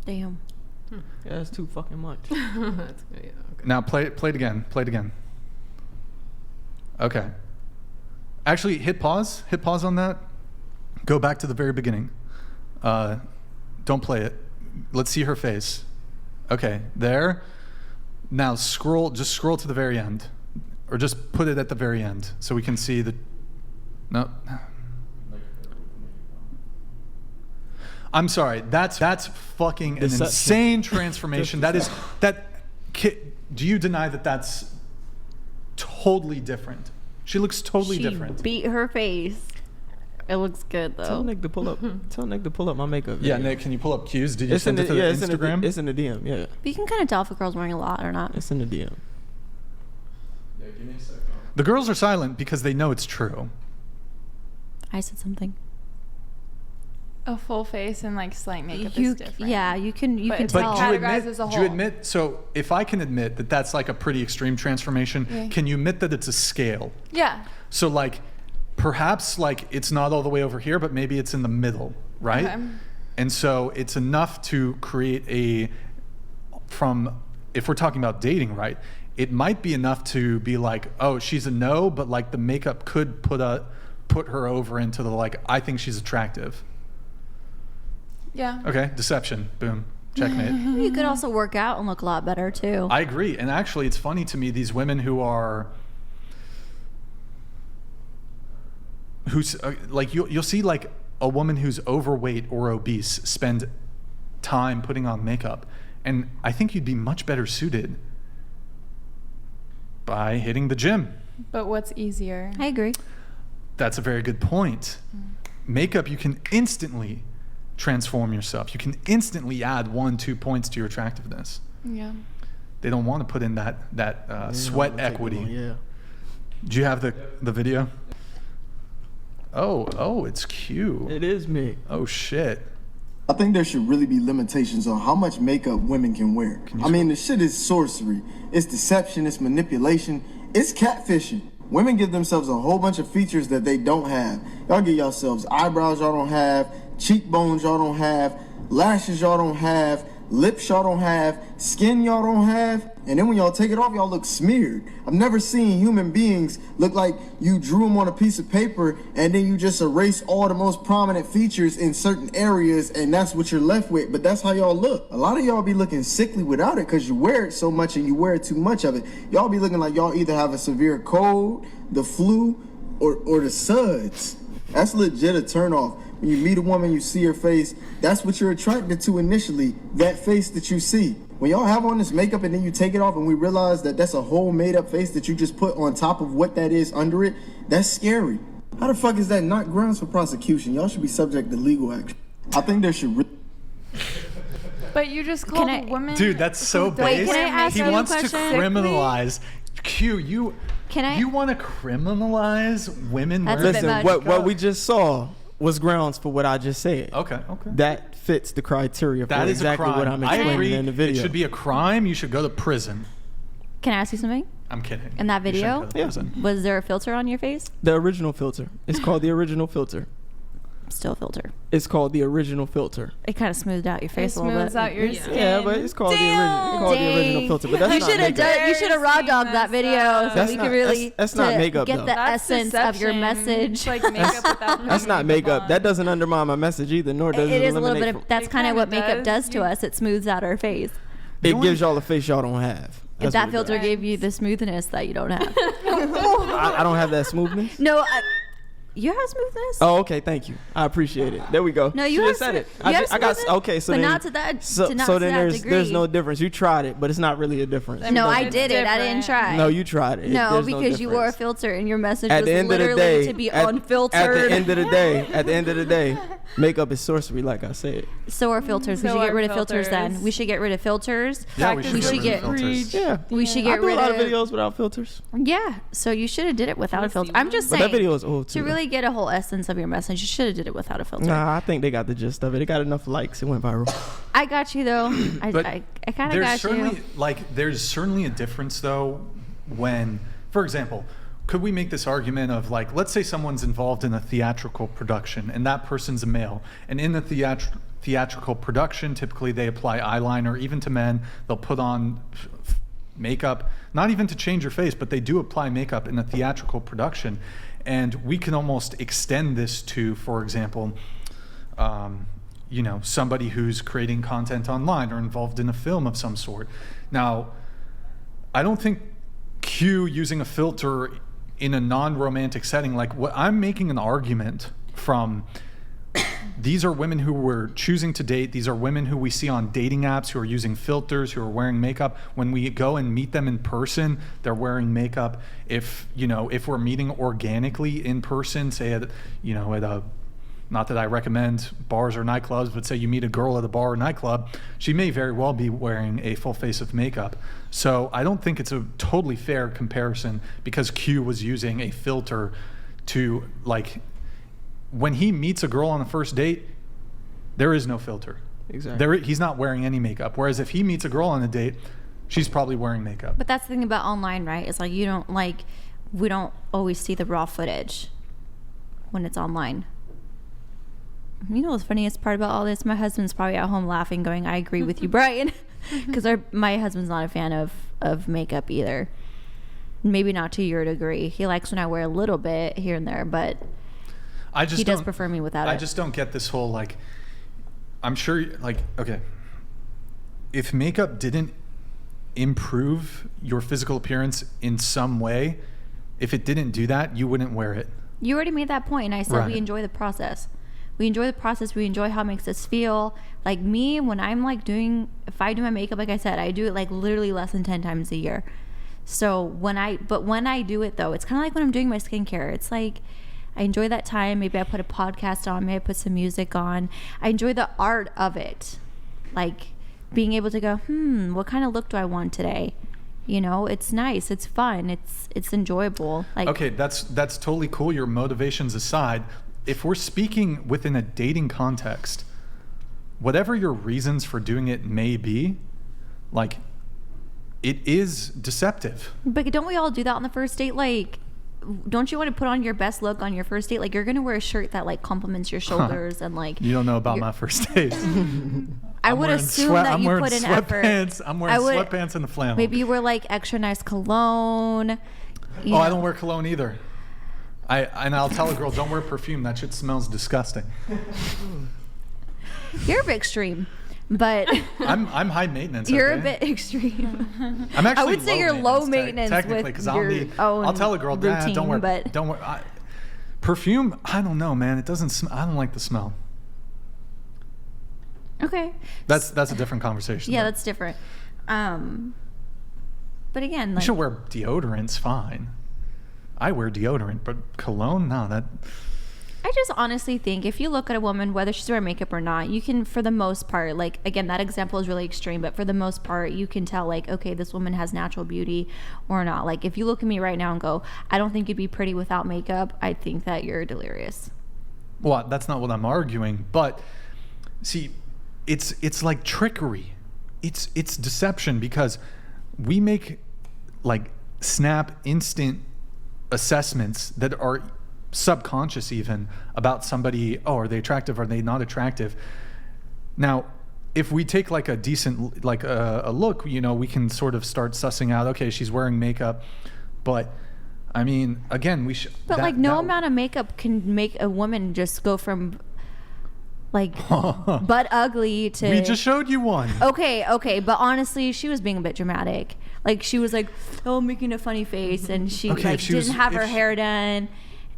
Damn. Yeah, that's too fucking much. That's good. Yeah, okay. Now play it again. Play it again. Okay. Actually, hit pause. Hit pause on that. Go back to the very beginning. Don't play it. Let's see her face. Okay, there. Now scroll. Just scroll to the very end, or just put it at the very end so we can see the. No. I'm sorry. That's fucking an insane transformation. Do you deny that that's totally different? She looks totally different. Beat her face. It looks good though. Tell Nick to pull up. Tell Nick to pull up my makeup. Yeah, Nick, can you pull up cues? Did you send it to the Instagram? It's in the DM. Yeah. But you can kind of tell if a girl's wearing a lot or not. It's in the DM. Yeah, give me a second. The girls are silent because they know it's true. I said something. A full face and like slight makeup is different. Yeah, you can But tell. categorized as a do you whole. admit, so if I can admit that that's like a pretty extreme transformation, Yeah. can you admit that it's a scale? Yeah. So like, perhaps like it's not all the way over here, but maybe it's in the middle, right? Okay. And so it's enough to create if we're talking about dating, right? It might be enough to be like, oh, she's a no, but like the makeup could put her over into the like, I think she's attractive. Yeah. Okay, deception, boom, checkmate. You could also work out and look a lot better too. I agree, and actually, it's funny to me these women who's like you'll see like a woman who's overweight or obese spend time putting on makeup, and I think you'd be much better suited by hitting the gym. But what's easier? I agree. That's a very good point. Makeup, you can instantly transform yourself. You can instantly add 1-2 points to your attractiveness. Yeah. They don't want to put in that sweat equity. Yeah. Do you have the video? Oh, it's cute. It is me. Oh shit. I think there should really be limitations on how much makeup women can wear. I mean, the shit is sorcery. It's deception, it's manipulation, it's catfishing. Women give themselves a whole bunch of features that they don't have. Y'all give yourselves eyebrows y'all don't have, cheekbones y'all don't have, lashes y'all don't have, lips y'all don't have, skin y'all don't have, and then when y'all take it off, y'all look smeared. I've never seen human beings look like you drew them on a piece of paper and then you just erase all the most prominent features in certain areas and that's what you're left with, but that's how y'all look. A lot of y'all be looking sickly without it because you wear it so much and you wear too much of it. Y'all be looking like y'all either have a severe cold, the flu, or the suds. That's legit a turnoff. When you meet a woman, you see her face, that's what you're attracted to initially, that face that you see. When y'all have on this makeup and then you take it off and we realize that that's a whole made up face that you just put on top of what that is under it, that's scary. How the fuck is that not grounds for prosecution? Y'all should be subject to legal action. I think there should But you just called a woman. Dude, that's so Wait, base. can I ask He you a wants to question? criminalize. Q, you want to criminalize women That's wearing a bit Listen, much. what we just saw was grounds for what I just said. Okay. That fits the criteria for That is exactly a crime. what I'm I explaining agree. in the video. It should be a crime. You should go to prison. Can I ask you something? I'm kidding. In that You shouldn't video? go to prison. Was there a filter on your face? The original filter. It's called the original filter. Still a filter. It's called the original filter. It kind of smoothed out your It face a little bit. smooths out your skin. Yeah, but it's called the original filter. But that's you not should have makeup. You should have raw dogged that video so That's we not- could really that's not to makeup, get though. the That's essence of your deception. message. It's like makeup without That's not makeup. That doesn't undermine my message either, nor does It it is a little bit eliminate. of, that's It kind of what kinda makeup does. does to us. It smooths out our face. It gives y'all a face y'all don't have. If That's that what it filter does. gave you the smoothness that you don't have. I don't have that smoothness. No, you have smoothness. Oh, okay. Thank you. I appreciate it. There we go. No, She you have just said it. you have I got. smoothness, Okay, so but then not to that. So, to not so to then that there's degree. no difference. You tried it, but it's not really a difference. No, I It's did it. I didn't different. try. No, you tried it. No, There's because you wore a difference. filter and your message At was the end of the literally day, to be at unfiltered. the end of the day, makeup is sorcery, like I said. So are filters. We So should get are rid of filters then. filters. We should get rid of filters. Yeah, Practice we should should get get rid of filters. Yeah, We should I get do a rid lot of of videos without filters, Yeah. So you should have did it without a filter. I'm just but saying. that video is old too. to really get a whole essence of your message, you should have did it without a filter. Nah, I think they got the gist of it. It got enough likes. It went viral. I got you though. But I kind of there's got certainly you. there's certainly a difference though when, for example, could we make this argument of like, let's say someone's involved in a theatrical production and that person's a male, and in the theatrical production. Typically they apply eyeliner. Even to men, they'll put on makeup, not even to change your face, but they do apply makeup in a theatrical production. And we can almost extend this to, for example, somebody who's creating content online or involved in a film of some sort. Now, I don't think Q using a filter in a non-romantic setting, like what I'm making an argument from, these are women who we're choosing to date. These are women who we see on dating apps who are using filters, who are wearing makeup. When we go and meet them in person, they're wearing makeup. If we're meeting organically in person, say at a, not that I recommend bars or nightclubs, but say you meet a girl at a bar or nightclub, she may very well be wearing a full face of makeup. So I don't think it's a totally fair comparison because Q was using a filter to, like, when he meets a girl on the first date, there is no filter. Exactly. He's not wearing any makeup. Whereas if he meets a girl on a date, she's probably wearing makeup. But that's the thing about online, right? It's like we don't always see the raw footage when it's online. You know what's the funniest part about all this? My husband's probably at home laughing, going, I agree with you, Brian. Because my husband's not a fan of makeup either. Maybe not to your degree. He likes when I wear a little bit here and there, but he does prefer me without it. I just don't get this whole, like, I'm sure, like, okay, if makeup didn't improve your physical appearance in some way, if it didn't do that, you wouldn't wear it. You already made that point, and I said Right. we enjoy the process. We enjoy the process. We enjoy how it makes us feel. Like me, when I'm like if I do my makeup, like I said, I do it like literally less than 10 times a year. So when I do it though, it's kind of like when I'm doing my skincare. It's like, I enjoy that time. Maybe I put a podcast on, maybe I put some music on. I enjoy the art of it. Like being able to go, what kind of look do I want today? It's nice. It's fun. It's enjoyable. Like, okay, that's totally cool. Your motivations aside, if we're speaking within a dating context, whatever your reasons for doing it may be, like, it is deceptive. But don't we all do that on the first date? Like, don't you want to put on your best look on your first date? Like, you're going to wear a shirt that like complements your shoulders and like. You don't know about my first date. I would assume that you put in effort. I'm wearing sweatpants and a flannel. Maybe you wear like extra nice cologne. I don't wear cologne either. I'll tell a girl, don't wear perfume. That shit smells disgusting. You're a bit extreme, but I'm high maintenance. You're okay? a bit extreme. I'm actually. I would say you're low maintenance technically, with your own I'll tell a girl, routine, don't wear. but don't wear perfume. I don't know, man. It doesn't. I don't like the smell. Okay. That's a different conversation. Yeah, though. that's different. But again, You like, should wear deodorant's fine. I wear deodorant, but cologne, no. I just honestly think if you look at a woman, whether she's wearing makeup or not, you can, for the most part, like, again, that example is really extreme, but for the most part, you can tell, like, okay, this woman has natural beauty or not. Like, if you look at me right now and go, I don't think you'd be pretty without makeup, I think that you're delirious. Well, that's not what I'm arguing, but see, it's like trickery. It's deception because we make like snap instant assessments that are subconscious even about somebody. Oh, are they attractive? Are they not attractive? Now, if we take like a decent, like a look, we can sort of start sussing out, okay, she's wearing makeup, but I mean, again, But no amount of makeup can make a woman just go from like butt ugly to. We just showed you one. Okay, but honestly, she was being a bit dramatic. Like she was like, making a funny face, and she didn't have her hair done,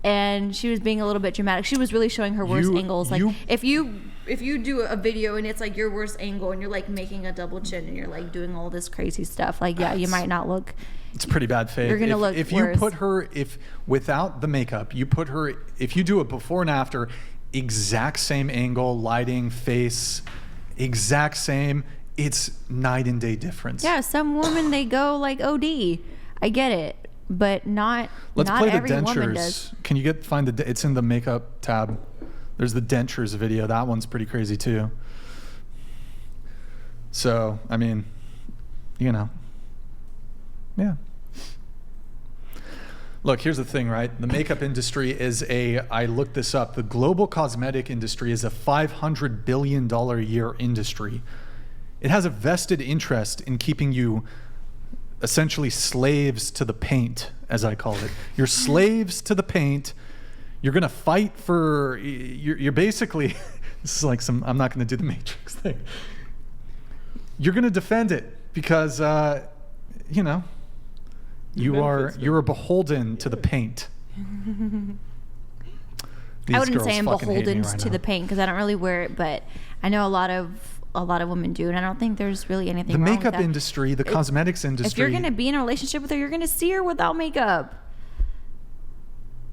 and she was being a little bit dramatic. She was really showing her worst angles. Like if you do a video and it's like your worst angle, and you're like making a double chin, and you're like doing all this crazy stuff, like you might not look. It's pretty bad fake. You're gonna look if worse. You put her without the makeup, if you do a before and after, exact same angle, lighting, face, exact same. It's night and day difference. Yeah, some women they go like OD. I get it, but not. Let's not play the every woman does. dentures. Can you find it's in the makeup tab. There's the dentures video. That one's pretty crazy too. So, I mean, yeah. Look, here's the thing, right? The makeup industry is I looked this up. The global cosmetic industry is a $500 billion a year industry. It has a vested interest in keeping you essentially slaves to the paint, as I call it. You're slaves to the paint. You're going to fight for, you're basically, this is like I'm not going to do the Matrix thing. You're going to defend it because, you're beholden to the paint. I wouldn't say I'm beholden to the paint because I don't really wear it, but I know a lot of women do, and I don't think there's really anything wrong with that. The makeup industry, the cosmetics industry. If you're going to be in a relationship with her, you're going to see her without makeup.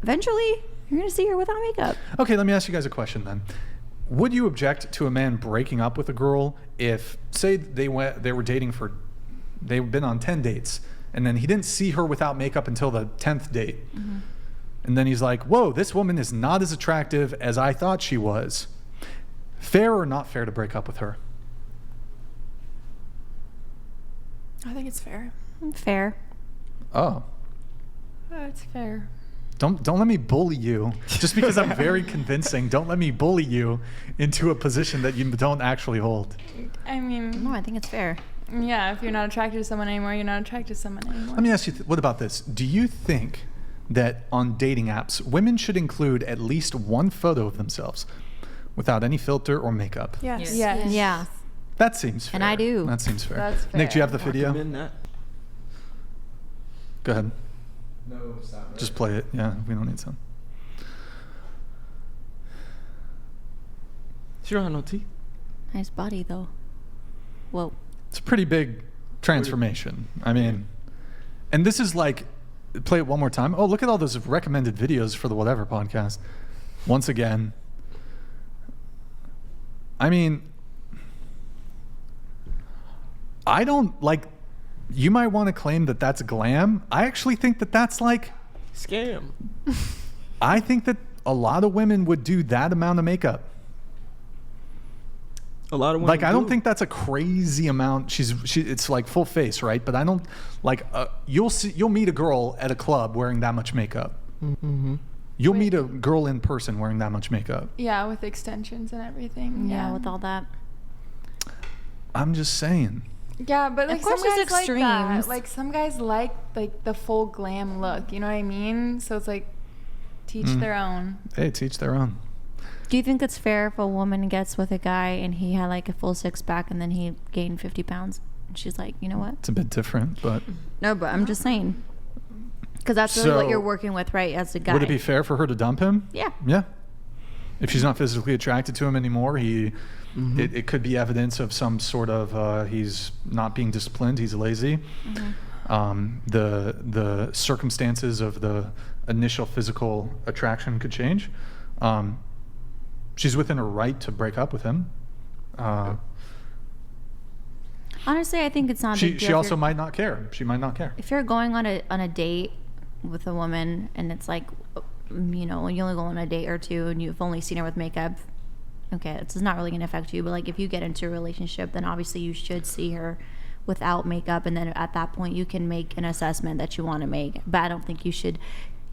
Eventually, you're going to see her without makeup. Okay, let me ask you guys a question then. Would you object to a man breaking up with a girl if, say, they've been on 10 dates, and then he didn't see her without makeup until the 10th date. Mm-hmm. And then he's like, whoa, this woman is not as attractive as I thought she was. Fair or not fair to break up with her? I think it's fair. Fair. Oh. It's fair. Don't let me bully you. Just because I'm very convincing, don't let me bully you into a position that you don't actually hold. I mean... No, I think it's fair. Yeah, if you're not attracted to someone anymore, you're not attracted to someone anymore. Let me ask you, what about this? Do you think that on dating apps, women should include at least one photo of themselves without any filter or makeup? Yes. Yeah. That seems fair. And I do. That seems fair. That's fair. Nick, do you have the video? That. Go ahead. No, stop. Right? Just play it. Yeah, we don't need some. She don't have no teeth. Nice body, though. Whoa. It's a pretty big transformation. I mean, and this is like, play it one more time. Oh, look at all those recommended videos for the Whatever podcast. Once again. I mean, I don't like, you might want to claim that that's glam. I actually think that that's like scam. I think that a lot of women would do that amount of makeup. A lot of women like I don't think that's a crazy amount. It's like full face, right? But I don't like you'll meet a girl at a club wearing that much makeup. Mm-hmm. You'll meet a girl in person wearing that much makeup. Yeah, with extensions and everything. Yeah, with all that. I'm just saying. Yeah, but like of course some guys there's extremes. like that. Like some guys like the full glam look. You know what I mean? So it's like teach their own. Hey, teach their own. Do you think it's fair if a woman gets with a guy and he had like a full six pack and then he gained 50 pounds? And she's like, you know what? It's a bit different, but... No, but I'm just saying. Because that's really what you're working with, right, as a guy. Would it be fair for her to dump him? Yeah. Yeah. If she's not physically attracted to him anymore, it could be evidence of some sort of he's not being disciplined, he's lazy. Mm-hmm. The circumstances of the initial physical attraction could change. She's within her right to break up with him. Honestly, I think it's not a big deal. She also might not care. She might not care. If you're going on a date with a woman and it's like, you know, when you only go on a date or two and you've only seen her with makeup, okay, it's not really going to affect you. But like if you get into a relationship, then obviously you should see her without makeup, and then at that point you can make an assessment that you want to make. But I don't think you should,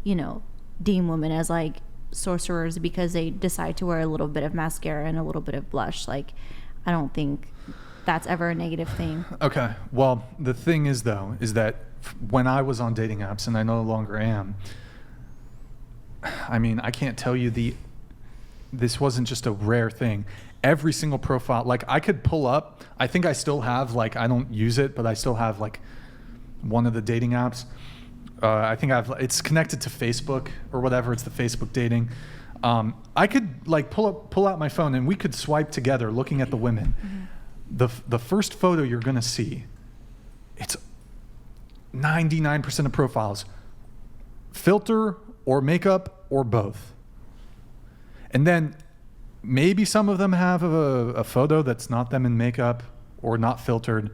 you know, deem women as like sorcerers because they decide to wear a little bit of mascara and a little bit of blush. Like I don't think that's ever a negative thing. Okay, well the thing is though is that when I was on dating apps, and I no longer am, I mean, I can't tell you this wasn't just a rare thing. Every single profile, like I could pull up, I think I still have, like, I don't use it, but I still have like one of the dating apps. I think it's connected to Facebook or whatever. It's the Facebook dating. I could like pull out my phone and we could swipe together looking at the women. Mm-hmm. The first photo you're gonna see, it's 99% of profiles, filter or makeup or both. And then maybe some of them have a photo that's not them in makeup or not filtered,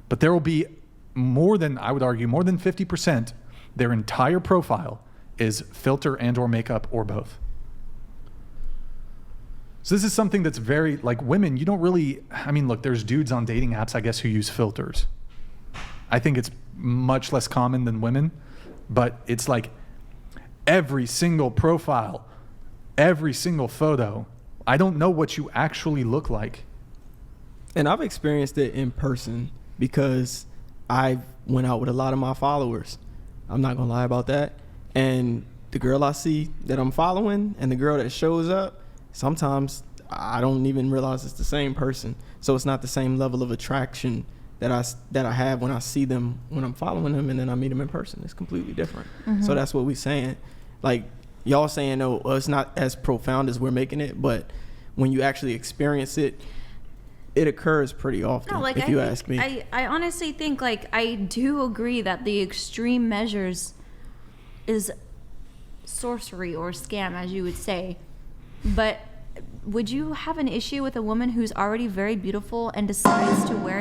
but there will be more than, I would argue, more than 50%, their entire profile is filter and or makeup or both. So this is something that's very, like women, you don't really, I mean, look, there's dudes on dating apps, I guess, who use filters. I think it's much less common than women, but it's like every single profile, every single photo. I don't know what you actually look like. And I've experienced it in person because I went out with a lot of my followers. I'm not gonna lie about that. And the girl I see that I'm following and the girl that shows up, sometimes I don't even realize it's the same person. So it's not the same level of attraction that I have when I see them, when I'm following them, and then I meet them in person. It's completely different. So that's what we're saying. Like, y'all saying, oh, well, it's not as profound as we're making it, but when you actually experience it, it occurs pretty often, No, like, if you ask me. I honestly think, like, I do agree that the extreme measures is sorcery or scam, as you would say. But would you have an issue with a woman who's already very beautiful and decides to wear